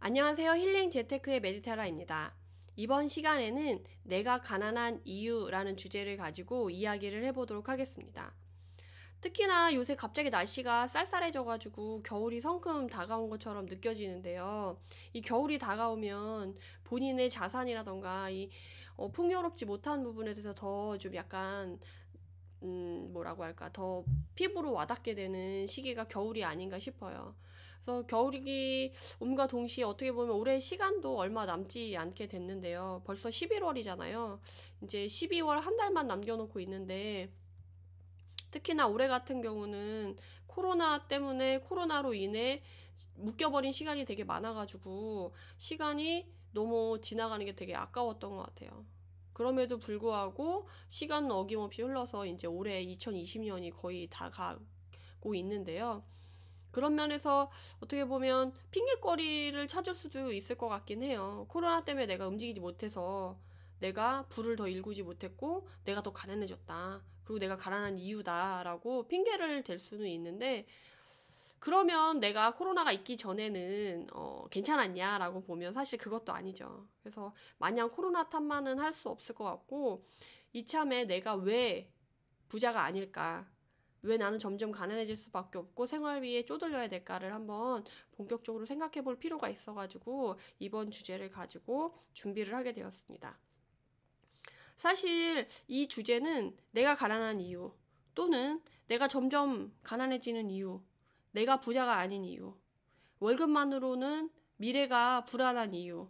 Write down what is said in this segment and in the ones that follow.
안녕하세요. 힐링 재테크의 메디테라입니다. 이번 시간에는 내가 가난한 이유라는 주제를 가지고 이야기를 해보도록 하겠습니다. 특히나 요새 갑자기 날씨가 쌀쌀해져가지고 겨울이 성큼 다가온 것처럼 느껴지는데요. 이 겨울이 다가오면 본인의 자산이라던가 풍요롭지 못한 부분에 대해서 더 좀 약간 뭐라고 할까, 더 피부로 와닿게 되는 시기가 겨울이 아닌가 싶어요. 그래서 겨울이 옴과 동시에 어떻게 보면 올해 시간도 얼마 남지 않게 됐는데요. 벌써 11월이잖아요. 이제 12월 한 달만 남겨놓고 있는데, 특히나 올해 같은 경우는 코로나 때문에 코로나로 인해 묶여버린 시간이 되게 많아가지고 시간이 너무 지나가는 게 되게 아까웠던 것 같아요. 그럼에도 불구하고 시간은 어김없이 흘러서 이제 올해 2020년이 거의 다 가고 있는데요. 그런 면에서 어떻게 보면 핑계거리를 찾을 수도 있을 것 같긴 해요. 코로나 때문에 내가 움직이지 못해서 내가 부를 더 일구지 못했고 내가 더 가난해졌다. 그리고 내가 가난한 이유다라고 핑계를 댈 수는 있는데, 그러면 내가 코로나가 있기 전에는 괜찮았냐라고 보면 사실 그것도 아니죠. 그래서 마냥 코로나 탓만은 할 수 없을 것 같고, 이참에 내가 왜 부자가 아닐까, 왜 나는 점점 가난해질 수밖에 없고 생활비에 쪼들려야 될까를 한번 본격적으로 생각해 볼 필요가 있어가지고 이번 주제를 가지고 준비를 하게 되었습니다. 사실 이 주제는 내가 가난한 이유, 또는 내가 점점 가난해지는 이유, 내가 부자가 아닌 이유, 월급만으로는 미래가 불안한 이유,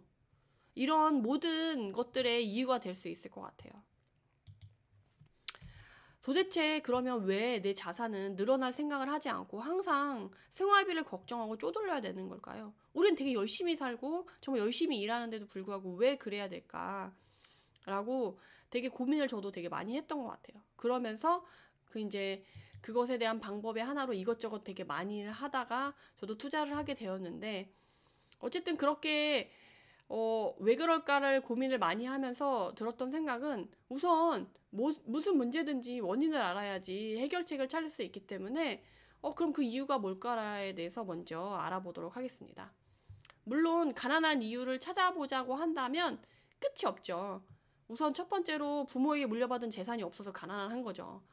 이런 모든 것들의 이유가 될 수 있을 것 같아요. 도대체 그러면 왜 내 자산은 늘어날 생각을 하지 않고 항상 생활비를 걱정하고 쪼들려야 되는 걸까요? 우린 되게 열심히 살고 정말 열심히 일하는데도 불구하고 왜 그래야 될까? 라고 되게 고민을 저도 되게 많이 했던 것 같아요. 그러면서 이제 그것에 대한 방법의 하나로 이것저것 되게 많이 하다가 저도 투자를 하게 되었는데, 어쨌든 그렇게 왜 그럴까를 고민을 많이 하면서 들었던 생각은, 우선 무슨 문제든지 원인을 알아야지 해결책을 찾을 수 있기 때문에 그럼 그 이유가 뭘까에 대해서 먼저 알아보도록 하겠습니다. 물론 가난한 이유를 찾아보자고 한다면 끝이 없죠. 우선 첫 번째로 부모에게 물려받은 재산이 없어서 가난한 거죠.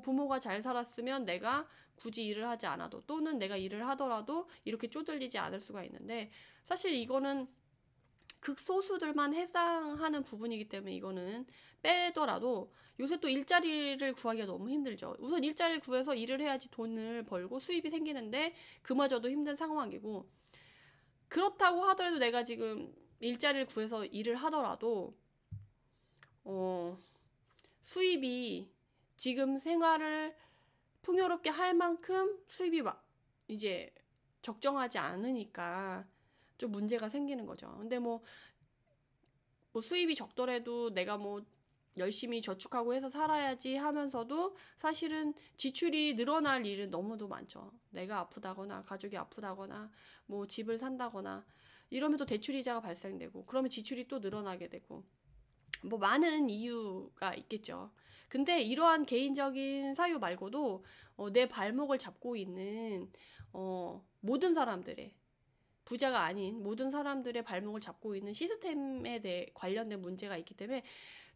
부모가 잘 살았으면 내가 굳이 일을 하지 않아도, 또는 내가 일을 하더라도 이렇게 쪼들리지 않을 수가 있는데, 사실 이거는 극소수들만 해당하는 부분이기 때문에 이거는 빼더라도 요새 또 일자리를 구하기가 너무 힘들죠. 우선 일자리를 구해서 일을 해야지 돈을 벌고 수입이 생기는데 그마저도 힘든 상황이고, 그렇다고 하더라도 내가 지금 일자리를 구해서 일을 하더라도 수입이 지금 생활을 풍요롭게 할 만큼 수입이 이제 적정하지 않으니까 좀 문제가 생기는 거죠. 근데 뭐 수입이 적더라도 내가 뭐 열심히 저축하고 해서 살아야지 하면서도 사실은 지출이 늘어날 일은 너무도 많죠. 내가 아프다거나 가족이 아프다거나 뭐 집을 산다거나 이러면 또 대출이자가 발생되고, 그러면 지출이 또 늘어나게 되고, 뭐 많은 이유가 있겠죠. 근데 이러한 개인적인 사유 말고도 내 발목을 잡고 있는 모든 사람들의, 부자가 아닌 모든 사람들의 발목을 잡고 있는 시스템에 대해 관련된 문제가 있기 때문에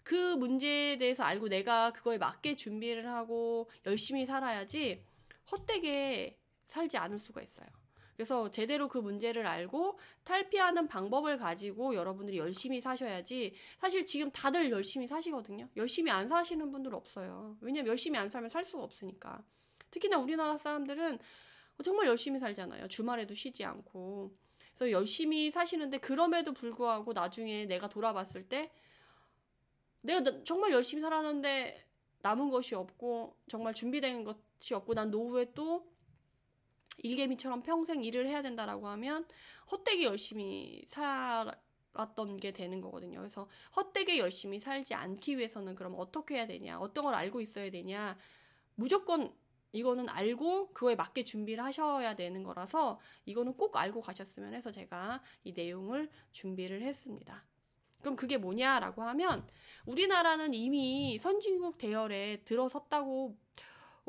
그 문제에 대해서 알고 내가 그거에 맞게 준비를 하고 열심히 살아야지 헛되게 살지 않을 수가 있어요. 그래서 제대로 그 문제를 알고 탈피하는 방법을 가지고 여러분들이 열심히 사셔야지. 사실 지금 다들 열심히 사시거든요. 열심히 안 사시는 분들 없어요. 왜냐면 열심히 안 살면 살 수가 없으니까. 특히나 우리나라 사람들은 정말 열심히 살잖아요. 주말에도 쉬지 않고. 그래서 열심히 사시는데, 그럼에도 불구하고 나중에 내가 돌아봤을 때 내가 정말 열심히 살았는데 남은 것이 없고 정말 준비된 것이 없고 난 노후에 또 일개미처럼 평생 일을 해야 된다라고 하면 헛되게 열심히 살았던 게 되는 거거든요. 그래서 헛되게 열심히 살지 않기 위해서는 그럼 어떻게 해야 되냐, 어떤 걸 알고 있어야 되냐, 무조건 이거는 알고 그거에 맞게 준비를 하셔야 되는 거라서 이거는 꼭 알고 가셨으면 해서 제가 이 내용을 준비를 했습니다. 그럼 그게 뭐냐라고 하면, 우리나라는 이미 선진국 대열에 들어섰다고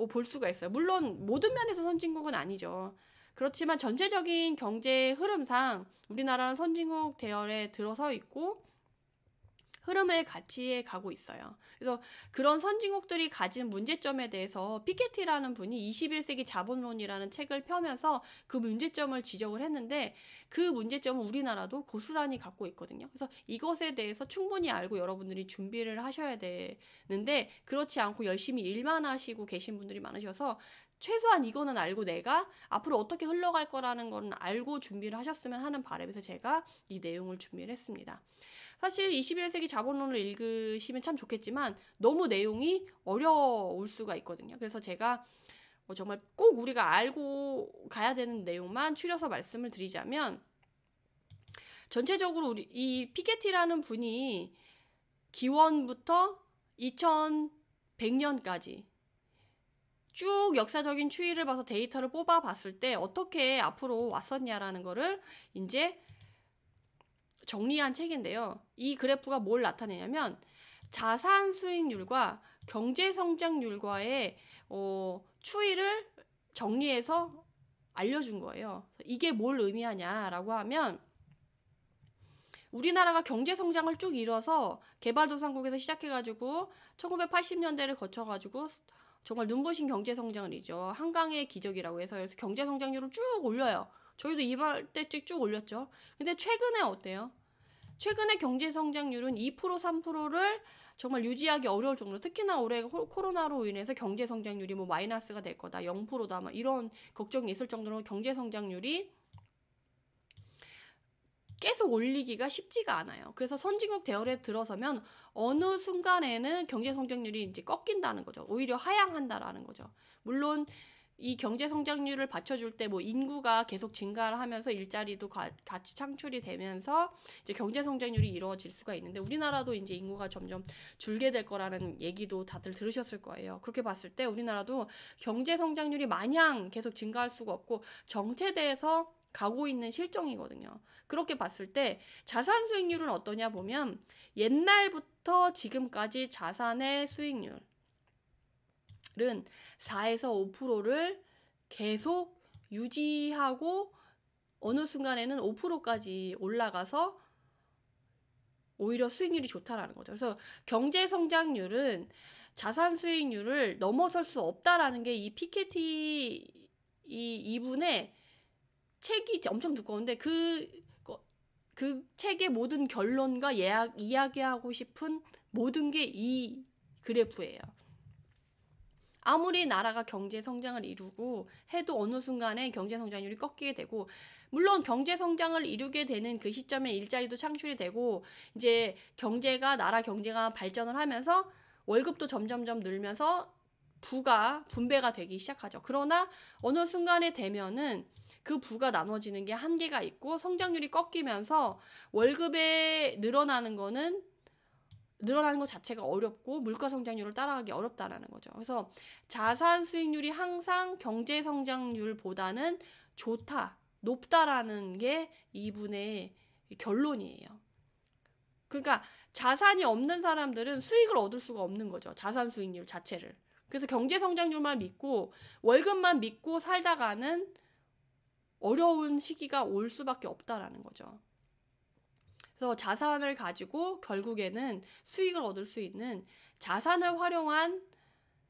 볼 수가 있어요. 물론 모든 면에서 선진국은 아니죠. 그렇지만 전체적인 경제 흐름상 우리나라는 선진국 대열에 들어서 있고 흐름을 같이 해 가고 있어요. 그래서 그런 선진국들이 가진 문제점에 대해서 피케티라는 분이 21세기 자본론이라는 책을 펴면서 그 문제점을 지적을 했는데 그 문제점은 우리나라도 고스란히 갖고 있거든요. 그래서 이것에 대해서 충분히 알고 여러분들이 준비를 하셔야 되는데 그렇지 않고 열심히 일만 하시고 계신 분들이 많으셔서 최소한 이거는 알고 내가 앞으로 어떻게 흘러갈 거라는 거는 알고 준비를 하셨으면 하는 바람에서 제가 이 내용을 준비를 했습니다. 사실 21세기 자본론을 읽으시면 참 좋겠지만 너무 내용이 어려울 수가 있거든요. 그래서 제가 정말 꼭 우리가 알고 가야 되는 내용만 추려서 말씀을 드리자면 전체적으로 이 피케티라는 분이 기원부터 2100년까지 쭉 역사적인 추이를 봐서 데이터를 뽑아 봤을 때 어떻게 앞으로 왔었냐라는 거를 이제 정리한 책인데요. 이 그래프가 뭘 나타내냐면 자산 수익률과 경제 성장률과의 추이를 정리해서 알려준 거예요. 이게 뭘 의미하냐라고 하면 우리나라가 경제 성장을 쭉 이뤄서 개발도상국에서 시작해가지고 1980년대를 거쳐가지고 정말 눈부신 경제 성장을 이죠. 한강의 기적이라고 해서 그래서 경제 성장률을 쭉 올려요. 저희도 이번 때쯤 쭉 올렸죠. 근데 최근에 어때요? 최근에 경제 성장률은 2% 3%를 정말 유지하기 어려울 정도로 특히나 올해 코로나로 인해서 경제 성장률이 뭐 마이너스가 될 거다 0%다 막 이런 걱정이 있을 정도로 경제 성장률이 계속 올리기가 쉽지가 않아요. 그래서 선진국 대열에 들어서면 어느 순간에는 경제 성장률이 이제 꺾인다는 거죠. 오히려 하향한다라는 거죠. 물론 이 경제 성장률을 받쳐줄 때 뭐 인구가 계속 증가를 하면서 일자리도 같이 창출이 되면서 이제 경제 성장률이 이루어질 수가 있는데 우리나라도 이제 인구가 점점 줄게 될 거라는 얘기도 다들 들으셨을 거예요. 그렇게 봤을 때 우리나라도 경제 성장률이 마냥 계속 증가할 수가 없고 정체돼서 가고 있는 실정이거든요. 그렇게 봤을 때 자산 수익률은 어떠냐 보면 옛날부터 지금까지 자산의 수익률 은 4에서 5%를 계속 유지하고 어느 순간에는 5%까지 올라가서 오히려 수익률이 좋다라는 거죠. 그래서 경제 성장률은 자산 수익률을 넘어설 수 없다라는 게 이 피케티 이분의 책이 엄청 두꺼운데 그 책의 모든 결론과 이야기하고 싶은 모든 게 이 그래프예요. 아무리 나라가 경제 성장을 이루고 해도 어느 순간에 경제 성장률이 꺾이게 되고 물론 경제 성장을 이루게 되는 그 시점에 일자리도 창출이 되고 이제 나라 경제가 발전을 하면서 월급도 점점점 늘면서 부가 분배가 되기 시작하죠. 그러나 어느 순간에 되면은 그 부가 나눠지는 게 한계가 있고 성장률이 꺾이면서 월급에 늘어나는 것 자체가 어렵고 물가 성장률을 따라가기 어렵다라는 거죠. 그래서 자산 수익률이 항상 경제 성장률보다는 높다라는 게 이분의 결론이에요. 그러니까 자산이 없는 사람들은 수익을 얻을 수가 없는 거죠. 자산 수익률 자체를. 그래서 경제 성장률만 믿고 월급만 믿고 살다가는 어려운 시기가 올 수밖에 없다라는 거죠. 그래서 자산을 가지고 결국에는 수익을 얻을 수 있는 자산을 활용한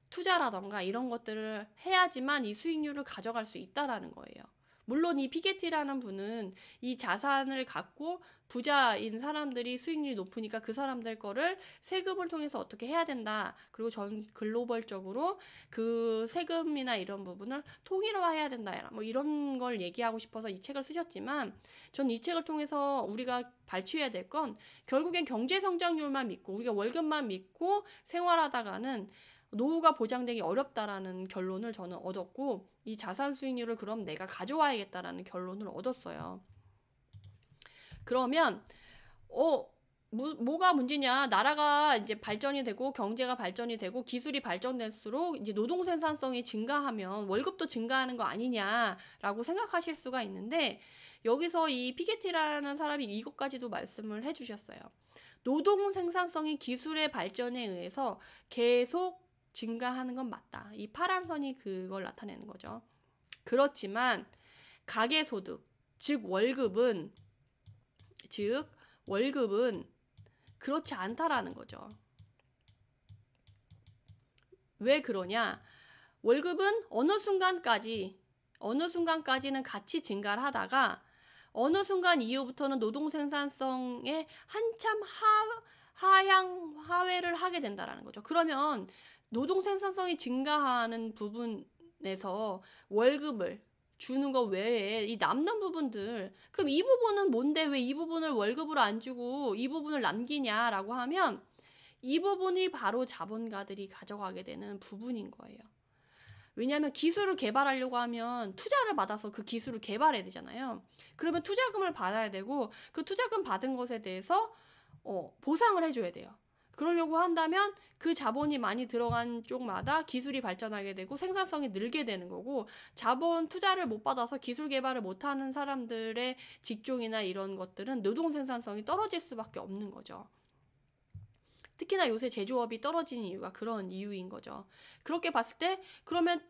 투자라던가 이런 것들을 해야지만 이 수익률을 가져갈 수 있다라는 거예요. 물론 이 피게티라는 분은 이 자산을 갖고 부자인 사람들이 수익률이 높으니까 그 사람들 거를 세금을 통해서 어떻게 해야 된다. 그리고 전 글로벌적으로 그 세금이나 이런 부분을 통일화해야 된다. 뭐 이런 걸 얘기하고 싶어서 이 책을 쓰셨지만 전 이 책을 통해서 우리가 발췌해야 될 건 결국엔 경제 성장률만 믿고 우리가 월급만 믿고 생활하다가는 노후가 보장되기 어렵다라는 결론을 저는 얻었고 이 자산 수익률을 그럼 내가 가져와야겠다라는 결론을 얻었어요. 그러면 뭐가 문제냐? 나라가 이제 발전이 되고 경제가 발전이 되고 기술이 발전될수록 이제 노동 생산성이 증가하면 월급도 증가하는 거 아니냐라고 생각하실 수가 있는데 여기서 이 피게티라는 사람이 이것까지도 말씀을 해주셨어요. 노동 생산성이 기술의 발전에 의해서 계속 증가하는 건 맞다. 이 파란 선이 그걸 나타내는 거죠. 그렇지만 가계소득, 즉 월급은 그렇지 않다라는 거죠. 왜 그러냐? 월급은 어느 순간까지는 같이 증가를 하다가 어느 순간 이후부터는 노동 생산성에 한참 하회를 하게 된다라는 거죠. 그러면 노동 생산성이 증가하는 부분에서 월급을 주는 거 외에 이 남는 부분들, 그럼 이 부분은 뭔데 왜 이 부분을 월급으로 안 주고 이 부분을 남기냐라고 하면 이 부분이 바로 자본가들이 가져가게 되는 부분인 거예요. 왜냐하면 기술을 개발하려고 하면 투자를 받아서 그 기술을 개발해야 되잖아요. 그러면 투자금을 받아야 되고 그 투자금 받은 것에 대해서 보상을 해줘야 돼요. 그러려고 한다면 그 자본이 많이 들어간 쪽마다 기술이 발전하게 되고 생산성이 늘게 되는 거고, 자본 투자를 못 받아서 기술 개발을 못하는 사람들의 직종이나 이런 것들은 노동 생산성이 떨어질 수밖에 없는 거죠. 특히나 요새 제조업이 떨어지는 이유가 그런 이유인 거죠. 그렇게 봤을 때 그러면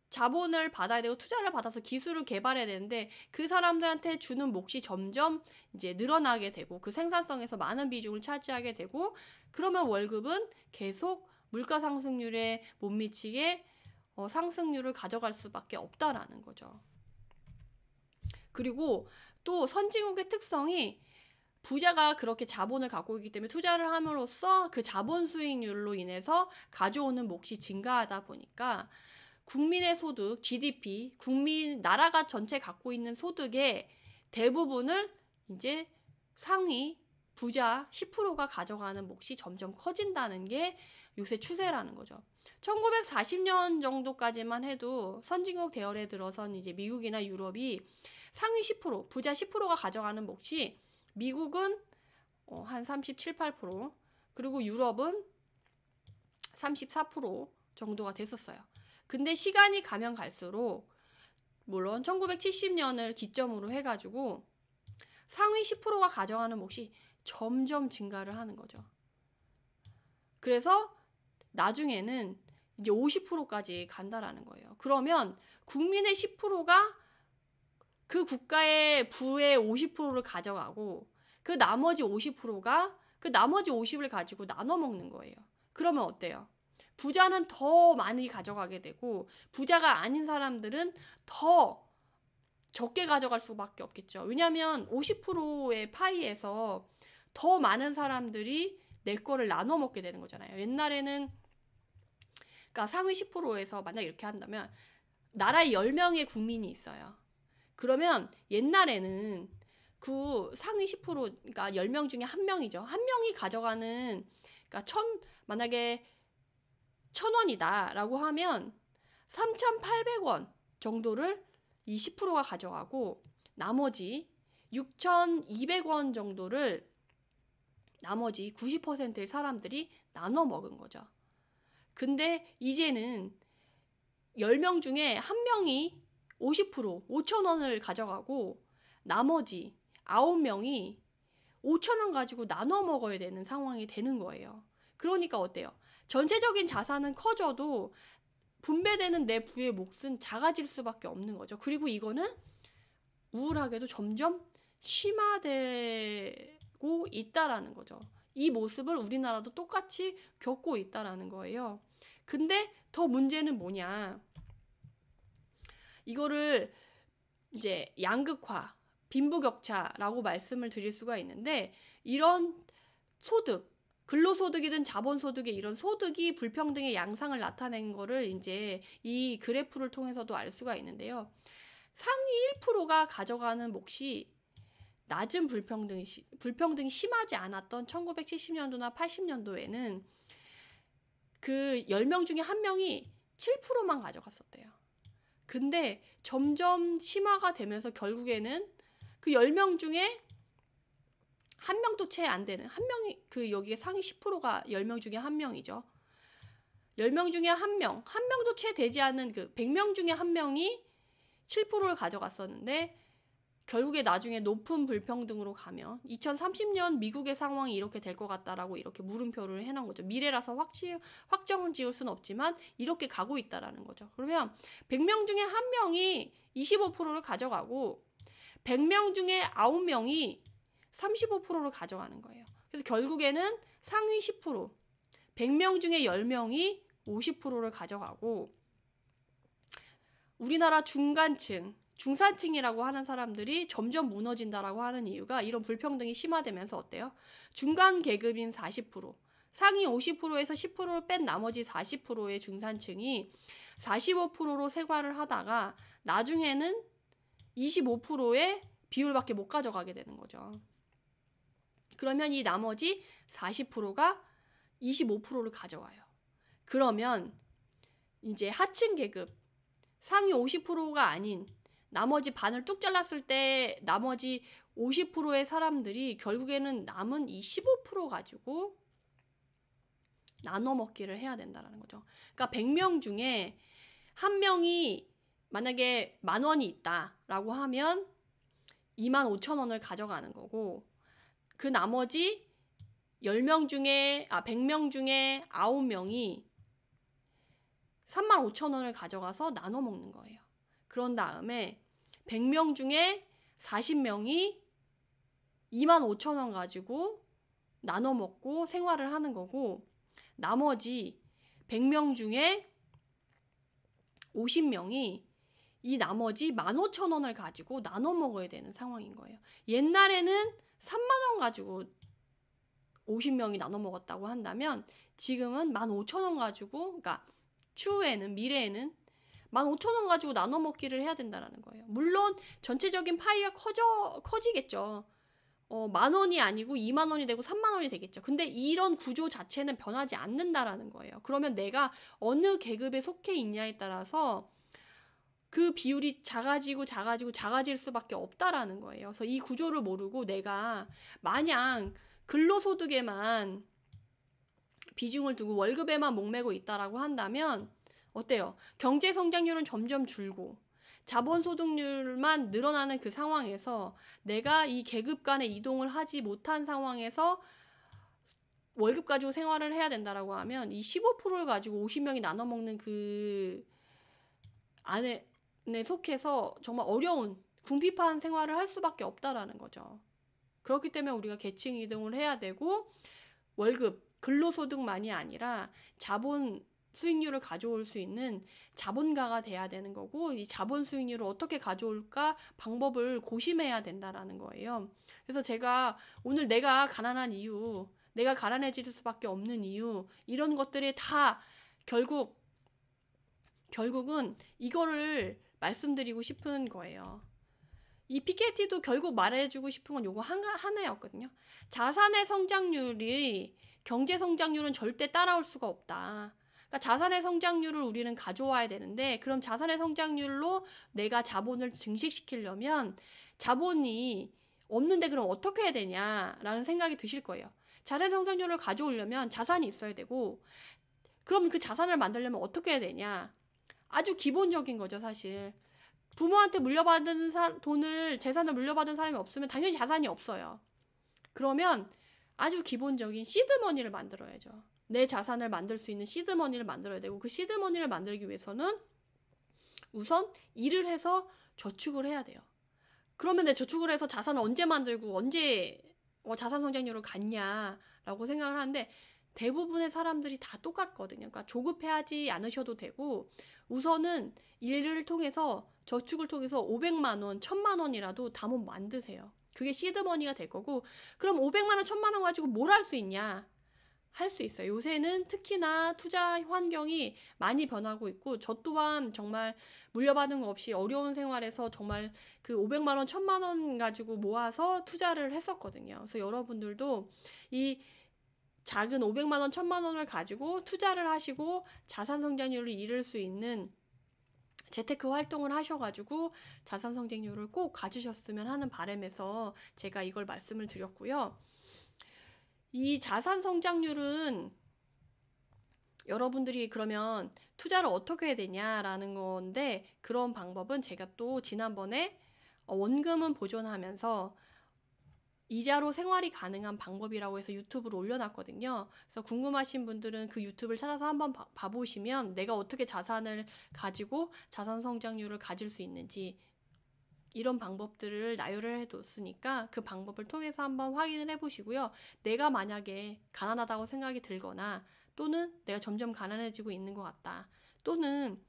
자본을 받아야 되고 투자를 받아서 기술을 개발해야 되는데 그 사람들한테 주는 몫이 점점 이제 늘어나게 되고 그 생산성에서 많은 비중을 차지하게 되고, 그러면 월급은 계속 물가 상승률에 못 미치게 상승률을 가져갈 수밖에 없다라는 거죠. 그리고 또 선진국의 특성이 부자가 그렇게 자본을 갖고 있기 때문에 투자를 함으로써 그 자본 수익률로 인해서 가져오는 몫이 증가하다 보니까 국민의 소득, GDP, 나라가 전체 갖고 있는 소득의 대부분을 이제 상위 부자 10%가 가져가는 몫이 점점 커진다는 게 요새 추세라는 거죠. 1940년 정도까지만 해도 선진국 대열에 들어선 이제 미국이나 유럽이 상위 10%, 부자 10%가 가져가는 몫이 미국은 한 37, 8%, 그리고 유럽은 34% 정도가 됐었어요. 근데 시간이 가면 갈수록 물론 1970년을 기점으로 해가지고 상위 10%가 가져가는 몫이 점점 증가를 하는 거죠. 그래서 나중에는 이제 50%까지 간다라는 거예요. 그러면 국민의 10%가 그 국가의 부의 50%를 가져가고 그 나머지 50%가 그 나머지 50을 가지고 나눠 먹는 거예요. 그러면 어때요? 부자는 더 많이 가져가게 되고 부자가 아닌 사람들은 더 적게 가져갈 수밖에 없겠죠. 왜냐하면 50%의 파이에서 더 많은 사람들이 내 거를 나눠 먹게 되는 거잖아요. 옛날에는 그러니까 상위 10%에서 만약 이렇게 한다면 나라에 10명의 국민이 있어요. 그러면 옛날에는 그 상위 10%, 그러니까 10명 중에 한 명이죠. 한 명이 가져가는, 그러니까 만약에 1,000원이다 라고 하면 3,800원 정도를 이 10%가 가져가고 나머지 6,200원 정도를 나머지 90%의 사람들이 나눠 먹은 거죠. 근데 이제는 10명 중에 한 명이 50%, 5,000원을 가져가고 나머지 9명이 5,000원 가지고 나눠 먹어야 되는 상황이 되는 거예요. 그러니까 어때요? 전체적인 자산은 커져도 분배되는 내 부의 몫은 작아질 수밖에 없는 거죠. 그리고 이거는 우울하게도 점점 심화되고 있다라는 거죠. 이 모습을 우리나라도 똑같이 겪고 있다라는 거예요. 근데 더 문제는 뭐냐? 이거를 이제 양극화, 빈부격차라고 말씀을 드릴 수가 있는데, 이런 소득, 근로소득이든 자본소득의 이런 소득이 불평등의 양상을 나타낸 거를 이제 이 그래프를 통해서도 알 수가 있는데요. 상위 1%가 가져가는 몫이 낮은 불평등이 심하지 않았던 1970년도나 80년도에는 그 10명 중에 한 명이 7%만 가져갔었대요. 근데 점점 심화가 되면서 결국에는 그 10명 중에 한 명도 채 안 되는, 한 명이, 그 여기에 상위 10%가 10명 중에 한 명이죠. 10명 중에 한 명도 채 되지 않는 그 100명 중에 한 명이 7%를 가져갔었는데 결국에 나중에 높은 불평등으로 가면 2030년 미국의 상황이 이렇게 될 것 같다라고 이렇게 물음표를 해놓은 거죠. 미래라서 확정 지을 수는 없지만 이렇게 가고 있다라는 거죠. 그러면 100명 중에 1명이 25%를 가져가고 100명 중에 9명이 35%를 가져가는 거예요. 그래서 결국에는 상위 10%, 100명 중에 10명이 50%를 가져가고 우리나라 중간층, 중산층이라고 하는 사람들이 점점 무너진다라고 하는 이유가 이런 불평등이 심화되면서 어때요? 중간 계급인 40%, 상위 50%에서 10%를 뺀 나머지 40%의 중산층이 45%로 생활을 하다가 나중에는 25%의 비율밖에 못 가져가게 되는 거죠. 그러면 이 나머지 40%가 25%를 가져와요. 그러면 이제 하층 계급, 상위 50%가 아닌 나머지 반을 뚝 잘랐을 때 나머지 50%의 사람들이 결국에는 남은 이 15% 가지고 나눠 먹기를 해야 된다는 거죠. 그러니까 100명 중에 한 명이 만약에 10,000원이 있다라고 하면 25,000원을 가져가는 거고 그 나머지 100명 중에 9명이 35,000원을 가져가서 나눠 먹는 거예요. 그런 다음에 100명 중에 40명이 25,000원 가지고 나눠 먹고 생활을 하는 거고 나머지 100명 중에 50명이 이 나머지 15,000원을 가지고 나눠 먹어야 되는 상황인 거예요. 옛날에는 30,000원 가지고 50명이 나눠 먹었다고 한다면 지금은 15,000원 가지고 그러니까 추후에는 미래에는 15,000원 가지고 나눠 먹기를 해야 된다는 거예요. 물론 전체적인 파이가 커지겠죠. 10,000원이 아니고 20,000원이 되고 30,000원이 되겠죠. 근데 이런 구조 자체는 변하지 않는다라는 거예요. 그러면 내가 어느 계급에 속해 있냐에 따라서 그 비율이 작아질 수밖에 없다라는 거예요. 그래서 이 구조를 모르고 내가 마냥 근로소득에만 비중을 두고 월급에만 목매고 있다라고 한다면 어때요? 경제 성장률은 점점 줄고 자본 소득률만 늘어나는 그 상황에서 내가 이 계급 간의 이동을 하지 못한 상황에서 월급 가지고 생활을 해야 된다라고 하면 이 15%를 가지고 50명이 나눠 먹는 그 안에 속해서 정말 어려운 궁핍한 생활을 할 수밖에 없다라는 거죠. 그렇기 때문에 우리가 계층 이동을 해야 되고 월급, 근로소득만이 아니라 자본 수익률을 가져올 수 있는 자본가가 돼야 되는 거고 이 자본 수익률을 어떻게 가져올까 방법을 고심해야 된다라는 거예요. 그래서 제가 오늘 내가 가난한 이유, 내가 가난해질 수밖에 없는 이유 이런 것들이 다 결국은 이거를 말씀드리고 싶은 거예요. 이 피케티도 결국 말해주고 싶은 건 요거 하나였거든요. 자산의 성장률이 경제 성장률은 절대 따라올 수가 없다. 그러니까 자산의 성장률을 우리는 가져와야 되는데 그럼 자산의 성장률로 내가 자본을 증식시키려면 자본이 없는데 그럼 어떻게 해야 되냐라는 생각이 드실 거예요. 자산 성장률을 가져오려면 자산이 있어야 되고 그럼 그 자산을 만들려면 어떻게 해야 되냐. 아주 기본적인 거죠, 사실. 부모한테 물려받은 재산을 물려받은 사람이 없으면 당연히 자산이 없어요. 그러면 아주 기본적인 시드머니를 만들어야죠. 내 자산을 만들 수 있는 시드머니를 만들어야 되고 그 시드머니를 만들기 위해서는 우선 일을 해서 저축을 해야 돼요. 그러면 내 저축을 해서 자산을 언제 만들고 언제 자산 성장률을 갖냐라고 생각을 하는데 대부분의 사람들이 다 똑같거든요. 그러니까 조급해하지 않으셔도 되고 우선은 일을 통해서 저축을 통해서 500만 원, 1,000만 원이라도 담은 만드세요. 그게 시드머니가 될 거고 그럼 500만 원, 1,000만 원 가지고 뭘 할 수 있냐? 할 수 있어요. 요새는 특히나 투자 환경이 많이 변하고 있고 저 또한 정말 물려받은 거 없이 어려운 생활에서 정말 그 500만 원, 1,000만 원 가지고 모아서 투자를 했었거든요. 그래서 여러분들도 이 작은 500만 원, 1,000만 원을 가지고 투자를 하시고 자산 성장률을 이룰 수 있는 재테크 활동을 하셔가지고 자산 성장률을 꼭 가지셨으면 하는 바람에서 제가 이걸 말씀을 드렸고요. 이 자산 성장률은 여러분들이 그러면 투자를 어떻게 해야 되냐라는 건데 그런 방법은 제가 또 지난번에 원금은 보존하면서 이자로 생활이 가능한 방법이라고 해서 유튜브로 올려놨거든요. 그래서 궁금하신 분들은 그 유튜브를 찾아서 한번 봐보시면 내가 어떻게 자산을 가지고 자산 성장률을 가질 수 있는지 이런 방법들을 나열을 해뒀으니까 그 방법을 통해서 한번 확인을 해보시고요. 내가 만약에 가난하다고 생각이 들거나 또는 내가 점점 가난해지고 있는 것 같다. 또는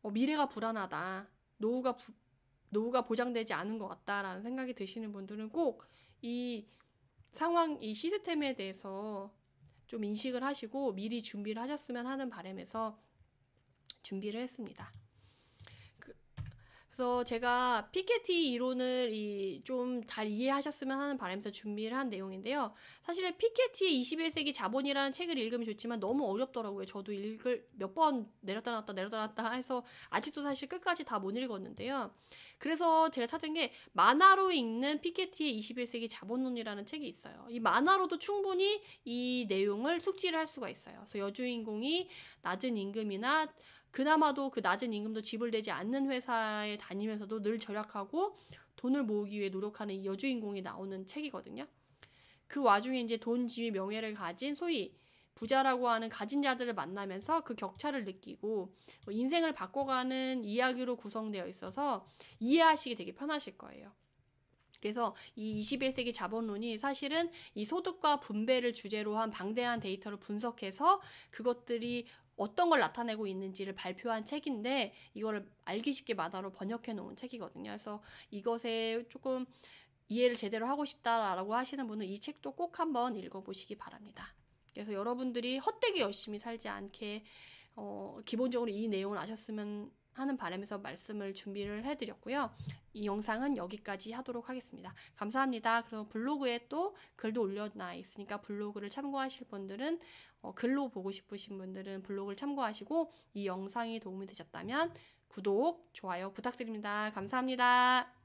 미래가 불안하다. 노후가 보장되지 않은 것 같다라는 생각이 드시는 분들은 꼭 이 상황, 이 시스템에 대해서 좀 인식을 하시고 미리 준비를 하셨으면 하는 바람에서 준비를 했습니다. 그래서 제가 피케티 이론을 좀 잘 이해하셨으면 하는 바람에서 준비를 한 내용인데요. 사실 피케티의 21세기 자본이라는 책을 읽으면 좋지만 너무 어렵더라고요. 저도 몇 번 내렸다 놨다 해서 아직도 사실 끝까지 다 못 읽었는데요. 그래서 제가 찾은 게 만화로 읽는 피케티의 21세기 자본론이라는 책이 있어요. 이 만화로도 충분히 이 내용을 숙지를 할 수가 있어요. 그래서 여주인공이 낮은 임금이나 그나마도 그 낮은 임금도 지불되지 않는 회사에 다니면서도 늘 절약하고 돈을 모으기 위해 노력하는 이 여주인공이 나오는 책이거든요. 그 와중에 이제 돈, 지위, 명예를 가진 소위 부자라고 하는 가진 자들을 만나면서 그 격차를 느끼고 인생을 바꿔가는 이야기로 구성되어 있어서 이해하시기 되게 편하실 거예요. 그래서 이 21세기 자본론이 사실은 이 소득과 분배를 주제로 한 방대한 데이터를 분석해서 그것들이 어떤 걸 나타내고 있는지를 발표한 책인데 이거를 알기 쉽게 만화로 번역해 놓은 책이거든요. 그래서 이것에 조금 이해를 제대로 하고 싶다라고 하시는 분은 이 책도 꼭 한번 읽어보시기 바랍니다. 그래서 여러분들이 헛되게 열심히 살지 않게 기본적으로 이 내용을 아셨으면 하는 바람에서 말씀을 준비를 해드렸고요. 이 영상은 여기까지 하도록 하겠습니다. 감사합니다. 그리고 블로그에 또 글도 올려놔 있으니까 블로그를 참고하실 분들은 글로 보고 싶으신 분들은 블로그를 참고하시고 이 영상이 도움이 되셨다면 구독, 좋아요 부탁드립니다. 감사합니다.